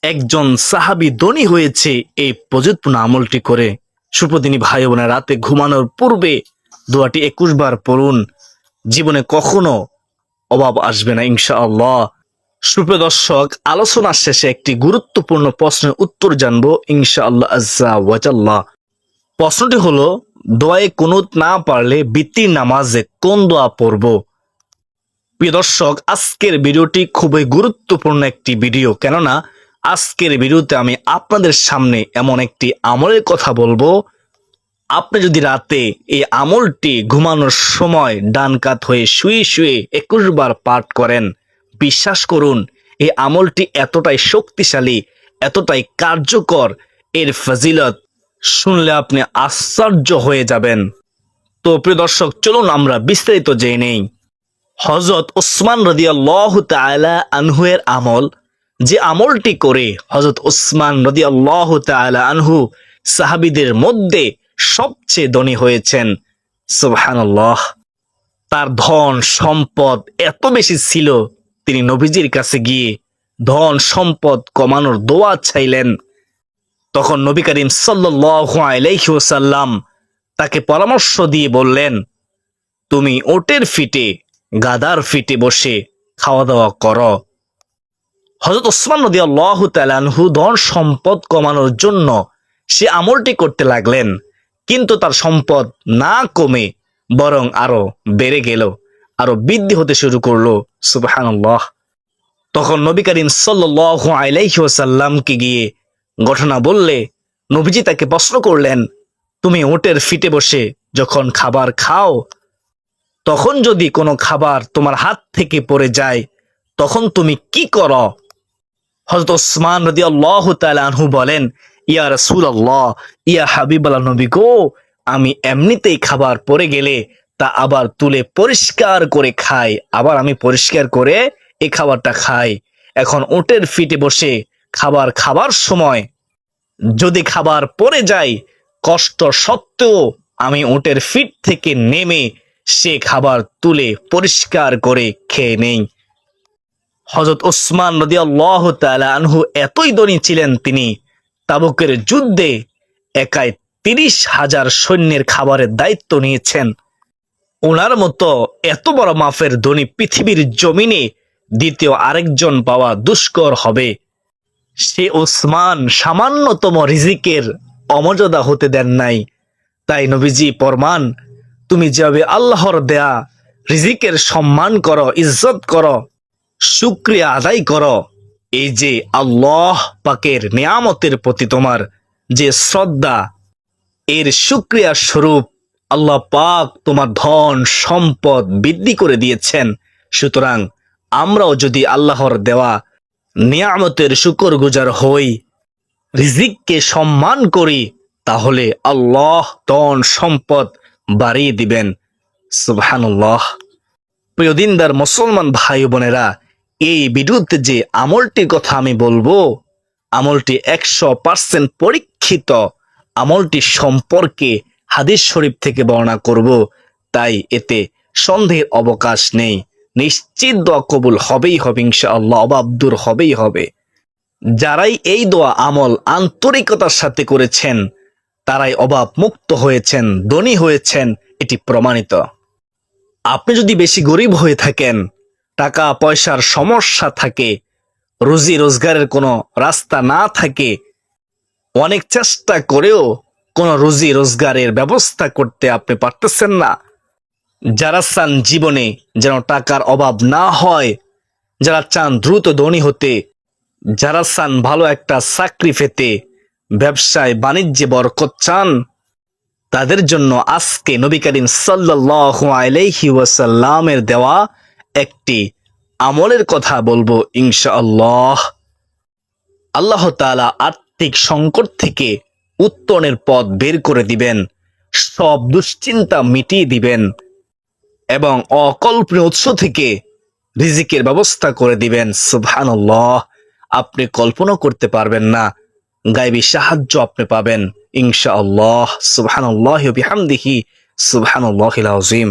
একজন সাহাবী ধনী হয়েছে এই প্রযুৎপূর্ণ আমলটি করে। সুপ্রদিনী ভাই বোনের, রাতে ঘুমানোর পূর্বে দোয়াটি 21 বার পড়ুন। জীবনে কখনো অভাব আসবে না ইনশাআল্লাহ। সুপ্রিয় দর্শক, আলোচনার শেষে একটি গুরুত্বপূর্ণ প্রশ্নের উত্তর জানবো ইনশাআল্লাহ আজ্জা ওয়াজাল্লাহ। প্রশ্নটি হলো, দোয়ায়ে কুনুত না পারলে বিতির নামাজে কোন দোয়া পড়ব? প্রিয় দর্শক, আজকের ভিডিওটি খুবই গুরুত্বপূর্ণ একটি ভিডিও, কেননা আজকের ভিডিওতে আমি আপনাদের সামনে এমন একটি আমলের কথা বলবো। আপনি যদি রাতে এই আমলটি ঘুমানোর সময় ডান কাত হয়ে শুয়ে শুয়ে 21 বার পাঠ করেন, বিশ্বাস করুন এই আমলটি এতটাই শক্তিশালী, এতটাই কার্যকর, এর ফজিলত শুনলে আপনি আশ্চর্য হয়ে যাবেন। তো প্রিয় দর্শক, চলুন আমরা বিস্তারিত জেনে নেই। হযরত ওসমান রাদিয়াল্লাহু তাআলা আনহু এর আমল, যে আমলটি করে হযরত ওসমান রাদিয়াল্লাহু তাআলা আনহু সাহাবীদের মধ্যে সবচেয়ে ধনী হয়েছেন। সুবহানাল্লাহ। তার ধন সম্পদ এত বেশি ছিল, তিনি নবীজির কাছে গিয়ে ধন সম্পদ কমানোর দোয়া চাইলেন। তখন নবী করিম সাল্লাল্লাহু আলাইহি ওয়াসাল্লাম তাকে পরামর্শ দিয়ে বললেন, তুমি ওটের ফিটে, গাদার ফিটে বসে খাওয়া দাওয়া করো। হযরত ওসমান রাদিয়াল্লাহু তাআলা আনহু ধন সম্পদ কমানোর জন্য সে আমলটি করতে লাগলেন, কিন্তু তার সম্পদ না কমে বরং আরো বেড়ে গেল, আরো বৃদ্ধি হতে শুরু করলো। সুবহানাল্লাহ। তখন নবী করিম সাল্লাল্লাহু আলাইহি ওয়াসাল্লামকে গিয়ে ঘটনা বললে নবীজি তাকে প্রশ্ন করলেন, তুমি ওটের ফিটে বসে যখন খাবার খাও, তখন যদি কোনো খাবার তোমার হাত থেকে পড়ে যায় তখন তুমি কি করো? হযরত ওসমান রাদিয়াল্লাহু তাআলা আনহু বলেন, ইয়া রাসূলুল্লাহ, ইয়া হাবিবাল্লাহ নবী গো, আমি এমনিতেই খাবার পড়ে গেলে তা আবার তুলে পরিষ্কার করে খাই, আবার আমি পরিষ্কার করে এই খাবারটা খাই। এখন ওটের ফিটে বসে খাবার খাবার সময় যদি খাবার পড়ে যায়, কষ্ট সত্ত্বেও আমি ওটের ফিট থেকে নেমে সে খাবার তুলে পরিষ্কার করে খেয়ে নেই। হযরত ওসমান রাদিয়াল্লাহু তাআলা আনহু এতই ধনী ছিলেন, তিনি তাবুকের যুদ্ধে একাই 30,000 সৈন্যের খাবারের দায়িত্ব নিয়েছেন। ওনার মতো এত বড় মাপের ধনী পৃথিবীর জমিনে দ্বিতীয় আরেকজন পাওয়া দুষ্কর হবে। সে ওসমান সামান্যতম রিজিকের অমর্যাদা হতে দেন নাই। তাই নবীজি ফরমান, তুমি যেভাবে আল্লাহর দেয়া রিজিকের সম্মান করো, ইজ্জত করো, শুকরিয়া আদায় করো, এই যে আল্লাহ পাকের নিয়ামতের প্রতি তোমার যে শ্রদ্ধা, এর শুকরিয়া স্বরূপ আল্লাহ পাক তোমার ধন সম্পদ বৃদ্ধি করে দিয়েছেন। সুতরাং আমরাও যদি আল্লাহর দেওয়া নিয়ামতের শুকরগুজার হই, রিজিককে সম্মান করি, তাহলে আল্লাহ ধন সম্পদ বাড়িয়ে দিবেন। সুবহানাল্লাহ। প্রিয় দিনদার মুসলমান ভাই বোনেরা, এই ভিডিওতে যে আমলটির কথা আমি বলবো, আমলটি 100% পরীক্ষিত। আমলটি সম্পর্কে হাদিস শরীফ থেকে বর্ণনা করব, তাই এতে সন্দেহের অবকাশ নেই। নিশ্চিত দোয়া কবুল হবেই হবে ইনশাআল্লাহ, অভাব দূর হবেই হবে। যারাই এই দোয়া আমল আন্তরিকতার সাথে করেছেন তারাই অভাব মুক্ত হয়েছেন, ধনী হয়েছেন, এটি প্রমাণিত। আপনি যদি বেশি গরিব হয়ে থাকেন, টাকা পয়সার সমস্যা থাকে, রুজি রোজগারের কোনো রাস্তা না থাকে, অনেক চেষ্টা করেও কোনো রুজি রোজগারের ব্যবস্থা করতে আপনি পারতেছেন না, যারা চান জীবনে যেন টাকার অভাব না হয়, যারা চান দ্রুত ধনী হতে, যারা চান ভালো একটা চাকরি পেতে, ব্যবসায় বাণিজ্যে বরকত চান, তাদের জন্য আজকে নবী করিম সাল্লাল্লাহু আলাইহি ওয়াসাল্লামের দেওয়া একটি আমলের কথা বলবো ইনশাআল্লাহ। আল্লাহ তাআলা আর্থিক সংকট থেকে উত্তরণের পথ বের করে দিবেন, সব দুশ্চিন্তা মিটিয়ে দিবেন এবং অকল্পনীয় উৎস থেকে রিজিকের ব্যবস্থা করে দিবেন। সুবহানাল্লাহ। আপনি কল্পনা করতে পারবেন না গায়বী সাহায্য আপনি পাবেন ইনশাআল্লাহ। সুবহানাল্লাহি ওয়া বিহামদিহি সুবহানাল্লাহিল আযীম।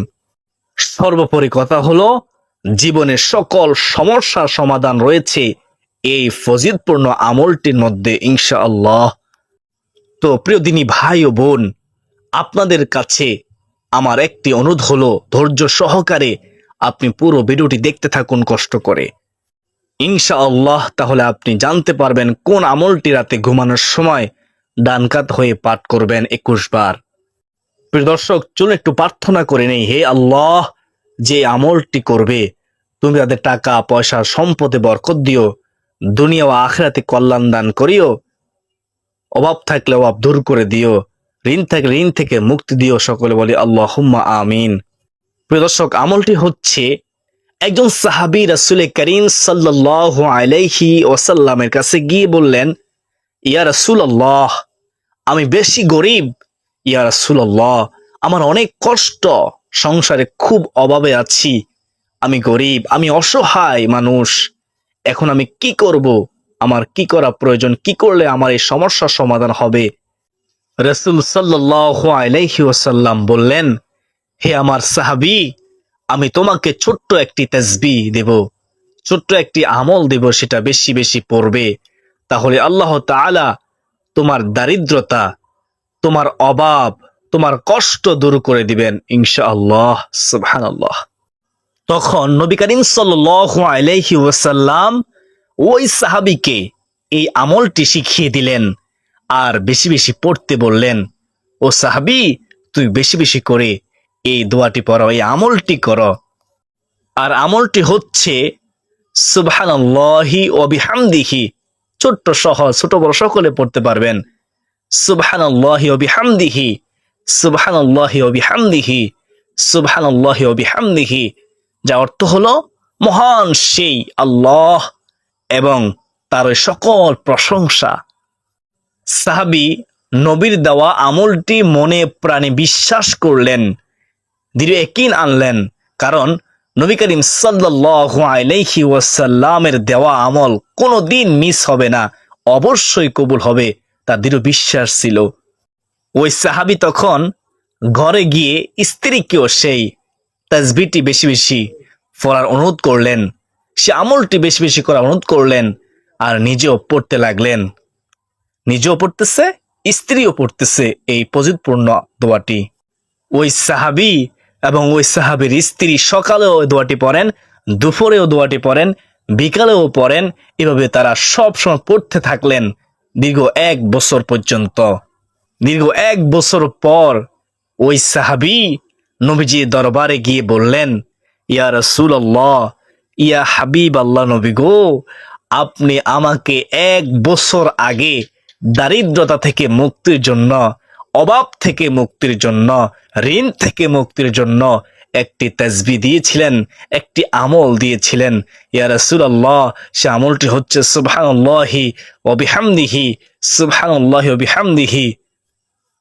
সর্বোপরি কথা হলো, জীবনের সকল সমস্যার সমাধান রয়েছে এই ফজিলতপূর্ণ আমলটির মধ্যে ইনশাআল্লাহ। তো প্রিয় দিনী ভাই ও বোন, আপনাদের কাছে আমার একটি অনুরোধ হলো, ধৈর্য সহকারে আপনি পুরো ভিডিওটি দেখতে থাকুন কষ্ট করে। ইনশাআল্লাহ তাহলে আপনি জানতে পারবেন কোন আমলটি রাতে ঘুমানোর সময় ডান কাত হয়ে পাঠ করবেন 21 বার। প্রিয় দর্শক, চলুন একটু প্রার্থনা করে নেই। হে আল্লাহ, যে আমলটি করবে তুমি তাদের টাকা পয়সা সম্পদে বরকত দিও, দুনিয়া ও আখিরাতে কল্যাণ দান করিও, অভাব থাকলে অভাব দূর করে দিও, ঋণ থাকলে ঋণ থেকে মুক্তি দিও। সকলে বলি আল্লাহুম্মা আমিন। প্রিয় দর্শক, আমলটি হচ্ছে একজন সাহাবী রাসূল করিম সাল্লাল্লাহু আলাইহি ওয়াসাল্লামের কাছে গিয়ে বললেন, ইয়া রাসূলুল্লাহ, আমি বেশি গরিব। ইয়া রাসূলুল্লাহ, আমার অনেক কষ্ট, সংসারে খুব অভাবে আছি, আমি গরিব, আমি অসহায় মানুষ, এখন আমি কি করব? আমার কি করা প্রয়োজন? কি করলে আমার এই সমস্যার সমাধান হবে? রাসূল সাল্লাল্লাহু আলাইহি ওয়াসাল্লাম বললেন, হে আমার সাহাবী, আমি তোমাকে ছোট্ট একটি তাসবিহ দেব, ছোট্ট একটি আমল দেব, সেটা বেশি বেশি পড়বে, তাহলে আল্লাহ তাআলা তোমার দারিদ্রতা, তোমার অভাব, তোমার কষ্ট দূর করে দিবেন ইনশাআল্লাহ। সুবহানাল্লাহ। তখন নবী করিম সাল্লাল্লাহু আলাইহি ওয়াসাল্লাম ওই সাহাবীকে এই আমলটি শিখিয়ে দিলেন আর বেশি বেশি পড়তে বললেন। ও সাহাবী, তুই বেশি বেশি করে এই দোয়াটি পড়ো, এই আমলটি করো। আর আমলটি হচ্ছে সুবহানাল্লাহি ওয়া বিহামদিহি। ছোট্ট সহজ, ছোট বড় সকলে পড়তে পারবেন। সুবহানাল্লাহি ওয়া বিহামদিহি, সুবহানাল্লাহি ওয়া বিহামদিহি, সুবহানাল্লাহি ওয়া বিহামদিহি, যা অর্থ হলো মহান সেই আল্লাহ এবং তার সকল প্রশংসা। সাহাবী নবীর দেওয়া আমলটি মনে প্রাণে বিশ্বাস করলেন, দৃঢ় ইয়াকিন আনলেন, কারণ নবী করিম সাল্লাল্লাহু আলাইহি ওয়াসাল্লামের দেওয়া আমল কোনোদিন মিস হবে না, অবশ্যই কবুল হবে, তার দৃঢ় বিশ্বাস ছিল। ওই সাহাবী তখন ঘরে গিয়ে স্ত্রীকেও সেই তাসবিহটি বেশি বেশি পড়ার অনুরোধ করলেন, সে আমলটি বেশি বেশি করার অনুরোধ করলেন, আর নিজেও পড়তে লাগলেন। নিজেও পড়তেছে, স্ত্রীও পড়তেছে এই ফজিলতপূর্ণ দোয়াটি। ওই সাহাবী এবং ওই সাহাবীর স্ত্রী সকালেও দোয়াটি পড়েন, দুপুরেও দোয়াটি পড়েন, বিকালেও পড়েন। এভাবে তারা সব সময় পড়তে থাকলেন দীর্ঘ 1 বছর পর্যন্ত। দীর্ঘ 1 বছর পর ওই সাহাবী নবীজির দরবারে গিয়ে বললেন, ইয়া রাসূলুল্লাহ, ইয়া হাবিব আল্লাহ নবী গো, আপনি আমাকে 1 বছর আগে দারিদ্রতা থেকে মুক্তির জন্য, অভাব থেকে মুক্তির জন্য, ঋণ থেকে মুক্তির জন্য একটি তাসবিহ দিয়েছিলেন, একটি আমল দিয়েছিলেন। ইয়া রাসূলুল্লাহ, সে আমলটি হচ্ছে সুবহানাল্লাহি ওয়া বিহামদিহি, সুবহানাল্লাহি ওয়া বিহামদিহি।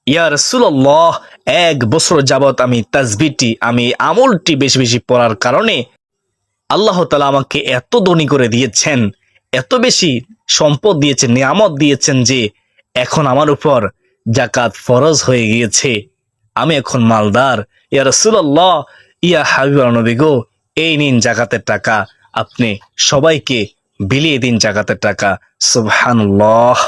ইয়া রাসূলুল্লাহ, 1 বছর যাবত আমি তাসবিহটি, আমি আমলটি বেশি বেশি পড়ার কারণে আল্লাহ তাআলা আমাকে এত ধনী করে দিয়েছেন, এত বেশি সম্পদ দিয়েছেন, নিয়ামত দিয়েছেন যে এখন আমার উপর যাকাত ফরজ হয়ে গিয়েছে, আমি এখন মালদার। ইয়া রাসূলুল্লাহ, ইয়া হাবিবুল্লাহ নবী গো, এই নিন যাকাতের টাকা, আপনি সবাইকে বিলিয়ে দিন যাকাতের টাকা। সুবহানাল্লাহ।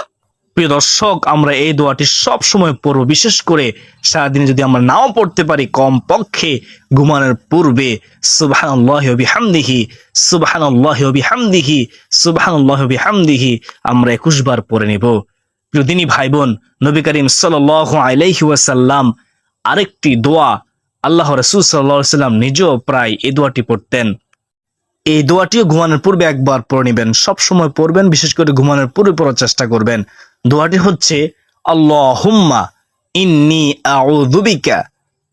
প্রিয় দর্শক, আমরা এই দোয়াটি সব সময় পড়ব, বিশেষ করে সারাদিনে যদি আমরা নাও পড়তে পারি, কম পক্ষে ঘুমানোর পূর্বে সুবহানাল্লাহি ওয়া বিহামদিহি, সুবহানাল্লাহি ওয়া বিহামদিহি, সুবহানাল্লাহি ওয়া বিহামদিহি আমরা 21 বার পড়ে নেব। প্রিয় দিনী ভাই বোন, নবী করিম সাল্লাল্লাহু আলাইহি ওয়াসাল্লাম আরেকটি দোয়া, আল্লাহ রাসূল সাল্লাল্লাহু আলাইহি ওয়াসাল্লাম নিজেও প্রায় এই দোয়াটি পড়তেন। এই দোয়াটিও ঘুমানোর পূর্বে একবার পড়ে নেবেন, সব সময় পড়বেন, বিশেষ করে ঘুমানোর পূর্বে পড়ার চেষ্টা করবেন। দোয়াটি হচ্ছে, আল্লাহুম্মা ইন্নী আউযু বিকা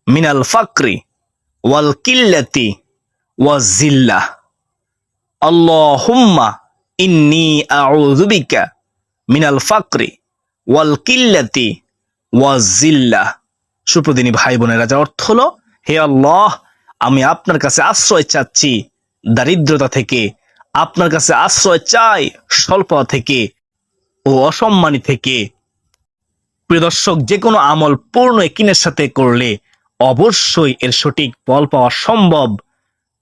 মিনাল ফাকরি ওয়াল কিল্লাতি ওয়াজ জিল্লাহ। আল্লাহুম্মা ইন্নী আউযু বিকা মিনাল ফাকরি ওয়াল কিল্লাতি ওয়াজ জিল্লাহ। সুপ্রদিনী ভাই বোনেরা, যার অর্থ হলো, হে আল্লাহ, আমি আপনার কাছে আশ্রয় চাচ্ছি দারিদ্রতা থেকে, আপনার কাছে আশ্রয় চাই স্বল্পতা থেকে ও অসম্মানী থেকে। প্রিয় দর্শক, যে কোনো আমল পূর্ণ ইয়াকিনের সাথে করলে অবশ্যই এর সঠিক ফল পাওয়া সম্ভব।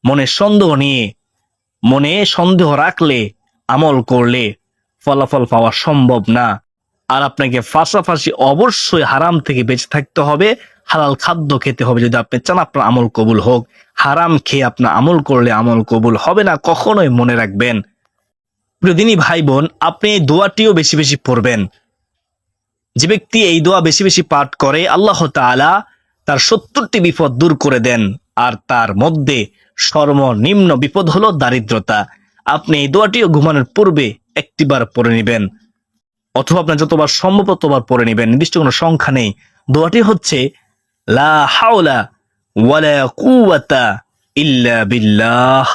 মনে সন্দেহ রাখলে আমল করলে ফলাফল পাওয়া সম্ভব না। আর আপনাকে পাশাপাশি অবশ্যই হারাম থেকে বেঁচে থাকতে হবে, হালাল খাদ্য খেতে হবে যদি আপনি চান আপনার আমল কবুল হোক। হারাম খেয়ে আপনার আমল করলে আমল কবুল হবে না, কখনোই মনে রাখবেন। প্রিয় দিনী ভাই বোন, আপনি এই দোয়াটিও বেশি বেশি পড়বেন। যে ব্যক্তি এই দোয়া বেশি বেশি পাঠ করে আল্লাহ তাআলা তার 70টি বিপদ দূর করে দেন। আর তার মধ্যে সর্বনিম্ন বিপদ হলো দারিদ্রতা। আপনি এই দোয়াটিও ঘুমানোর পূর্বে একটিবার পড়ে নেবেন, অথবা আপনার যতবার সম্ভব ততবার পড়ে নেবেন, নির্দিষ্ট কোনো সংখ্যা নেই। দোয়াটি হচ্ছে লা হাওলা ওয়ালা কুওয়াতা ইল্লা বিল্লাহ।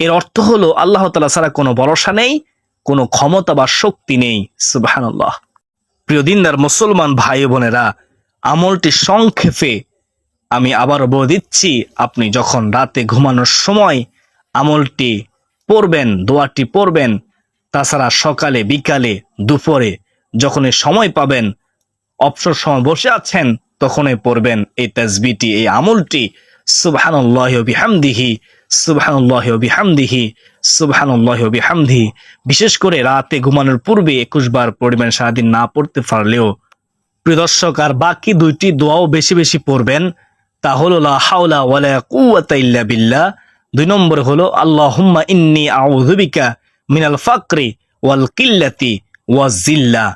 এর অর্থ হলো আল্লাহ তাআলা ছাড়া কোনো ভরসা নেই, কোনো ক্ষমতা বা শক্তি নেই। সুবহানাল্লাহ। প্রিয় দিনদার মুসলমান ভাই বোনেরা, আমলটি সংক্ষেপে আমি আবার বলে দিচ্ছি। আপনি যখন রাতে ঘুমানোর সময় আমলটি পড়বেন, দোয়াটি পড়বেন, তাছাড়া সকালে বিকালে দুপুরে যখনই সময় পাবেন, অবসর সময় বসে আছেন, তখনই পড়বেন এই তাসবিহটি, এই আমলটি। সুবহানাল্লাহি ওয়া বিহামদিহি, সুবহানাল্লাহি ওয়া বিহামদিহি, সুবহানাল্লাহি ওয়া বিহামদিহি। বিশেষ করে রাতে ঘুমানোর পূর্বে 21 বার পড়বেন, সারাদিন না পড়তে পারলেও। প্রিয় দর্শক, আর বাকি দুইটি দোয়াও বেশি বেশি পড়বেন। তা হলো লা হাওলা ওয়ালা কুওয়াতা ইল্লা বিল্লাহ। 2 নম্বর হলো আল্লাহুম্মা ইন্নী আউযু বিকা মিনাল ফাকরি ওয়াল কিল্লাতি ওয়াজ জিল্লা।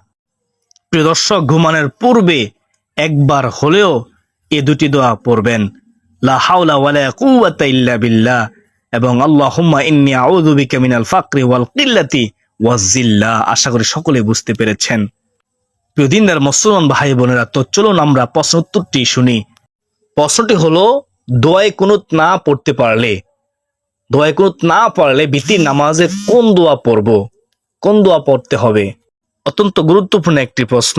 প্রিয় দর্শক, ঘুমানোর পূর্বে একবার হলেও এই দুটি দোয়া পড়বেন, লা হাওলা ওয়ালা কুওয়াতা ইল্লা বিল্লাহ এবং আল্লাহুম্মা ইন্নী আউযু বিকা মিনাল ফাকরি ওয়াল কিল্লাতি ওয়াজ জিল্লা। আশা করি সকলে বুঝতে পেরেছেন। প্রিয় দিনদার মুসলমান ভাই বোনেরা, তো চলুন আমরা প্রশ্ন উত্তরটি শুনি। প্রশ্নটি হলো, দোয়ায়ে কুনুত না পড়তে পারলে, দোয়ায়ে কুনুত না পড়লে ভিতির নামাজে কোন দোয়া পড়ব, কোন দোয়া পড়তে হবে? অত্যন্ত গুরুত্বপূর্ণ একটি প্রশ্ন।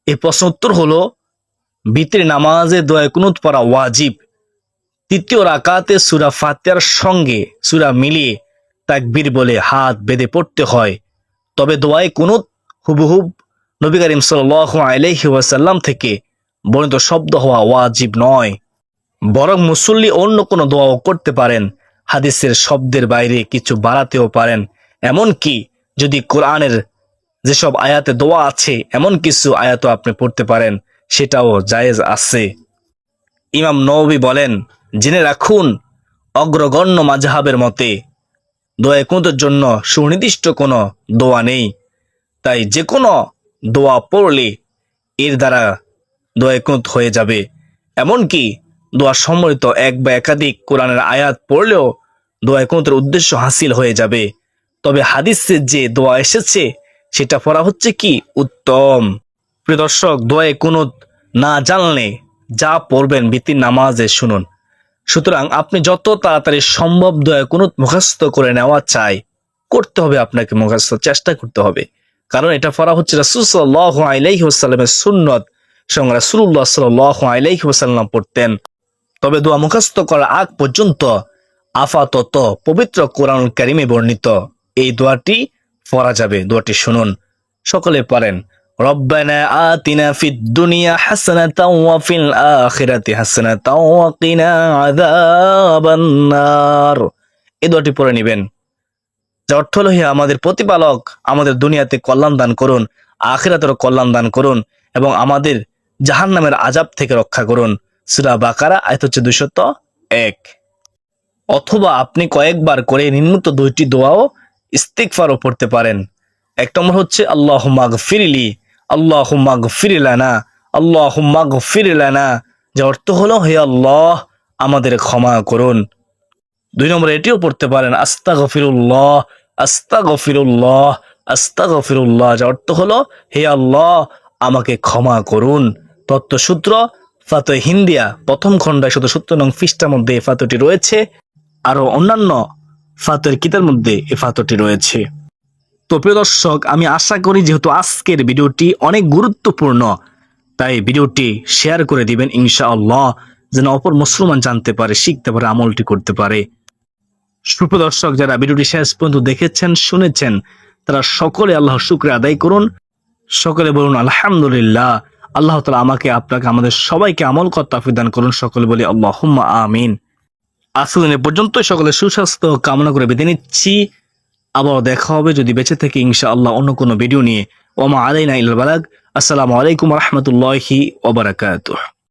এই প্রশ্ন উত্তর হলো, ভিতির নামাজে দোয়ায়ে কুনুত পড়া ওয়াজিব। 3য় রাকাতে সূরা ফাতিহার সঙ্গে সূরা মিলিয়ে তাকবীর বলে হাত বেঁধে পড়তে হয়। তবে দোয়ায়ে কুনুত হুবহুব নবী করিম সাল্লাল্লাহু আলাইহি ওয়াসাল্লাম থেকে বর্ণিত শব্দ হওয়া ওয়াজিব নয়, বরং মুসল্লি অন্য কোনো দোয়াও করতে পারেন, হাদিসের শব্দের বাইরে কিছু বাড়াতেও পারেন। এমনকি যদি কোরআনের যেসব আয়াতে দোয়া আছে এমন কিছু আয়াতও আপনি পড়তে পারেন, সেটাও জায়েজ আছে। ইমাম নববী বলেন, জেনে রাখুন অগ্রগণ্য মাযহাবের মতে দোয়ায়ে কুনুতের জন্য সুনির্দিষ্ট কোনো দোয়া নেই। তাই যে কোনো দোয়া পড়লে এর দ্বারা দোয়ায়ে কুনুত হয়ে যাবে। এমনকি দোয়া সম্বলিত এক বা একাধিক কোরআনের আয়াত পড়লেও দোয়ায়ে কুনুতের উদ্দেশ্য হাসিল হয়ে যাবে। তবে হাদিসে যে দোয়া এসেছে সেটা পড়া হচ্ছে কি উত্তম। প্রিয় দর্শক, দোয়ায়ে কুনুত না জানলে যা পড়বেন ভিতির নামাজে শুনুন। সুতরাং আপনি যত তাড়াতাড়ি সম্ভব দোয়ায়ে কুনুত মুখস্থ করে নেওয়া চাই, করতে হবে, আপনাকে মুখস্থ চেষ্টা করতে হবে। কারণ এটা পড়া হচ্ছে রাসূল সাল্লাল্লাহু আলাইহি ওয়াসাল্লামের সুন্নত, সঙ্গে রাসূলুল্লাহ সাল্লাল্লাহু আলাইহি ওয়াসাল্লাম পড়তেন। তবে দোয়া মুখস্থ করার আগ পর্যন্ত আপাতত পবিত্র কোরআনুল কারীমে বর্ণিত এই দোয়াটি পড়া যাবে। দোয়াটি শুনুন, সকলে পারেন। রব্বানা আতিনা ফিদ দুনিয়া হাসানাতাও ওয়া ফিল আখিরাতি হাসানাতাও ওয়া কিনা আযাবান নার। এই দোয়াটি পড়ে নেবেন, যার অর্থ হলো, হে আমাদের প্রতিপালক, আমাদের দুনিয়াতে কল্যাণ দান করুন, আখিরাতেরও কল্যাণ দান করুন এবং আমাদের জাহান্নামের আযাব থেকে রক্ষা করুন। সূরা বাকারা আয়াত হচ্ছে 201। অথবা আপনি কয়েকবার করে নিম্নোক্ত 2টি দোয়াও ইস্তিগফারও পড়তে পারেন। 1 নম্বর হচ্ছে আল্লাহুম্মা গফিরলি, আল্লাহুম্মা গফির লানা, আল্লাহুম্মা গফির লানা, যার অর্থ হলো, হে আল্লাহ আমাদের ক্ষমা করুন। 2 নম্বরে এটিও পড়তে পারেন আস্তাগফিরুল্লাহ, আস্তাগফিরুল্লাহ, আস্তাগফিরুল্লাহ, যার অর্থ হলো, হে আল্লাহ আমাকে ক্ষমা করুন। তত্ত্বসূত্র ফাতোয়া হিন্দিয়া 1ম খণ্ড 170 নং পৃষ্ঠার মধ্যে এই ফাতোয়াটি রয়েছে। আরো অন্যান্য ফাতোয়ার কিতাবের মধ্যে এই ফাতোয়াটি রয়েছে। তো প্রিয় দর্শক, আমি আশা করি যেহেতু আজকের ভিডিওটি অনেক গুরুত্বপূর্ণ, তাই ভিডিওটি শেয়ার করে দিবেন ইনশাআল্লাহ, যেন অপর মুসলমান জানতে পারে, শিখতে পারে, আমলটি করতে পারে। সুপ্রিয় দর্শক, যারা ভিডিওটি শেষ পর্যন্ত দেখেছেন, শুনেছেন, তারা সকলে আল্লাহর শুকরিয়া আদায় করুন। সকলে বলুন আলহামদুলিল্লাহ। আল্লাহ তাআলা আমাকে, আপনাকে, আমাদের সবাইকে আমল করার তৌফিক দান করুন। সকলে বলি আল্লাহুম্মা আমিন। আজকের দিন পর্যন্ত সকলে সুস্বাস্থ্য কামনা করে বিদায় নিচ্ছি। আবার দেখা হবে যদি বেঁচে থেকে ইনশাআল্লাহ অন্য কোনো ভিডিও নিয়ে। ওমা আলাইনা ইল্লাল বালাগ। আসসালামু আলাইকুম রহমতুল্লাহি ওয়া বারাকাতুহু।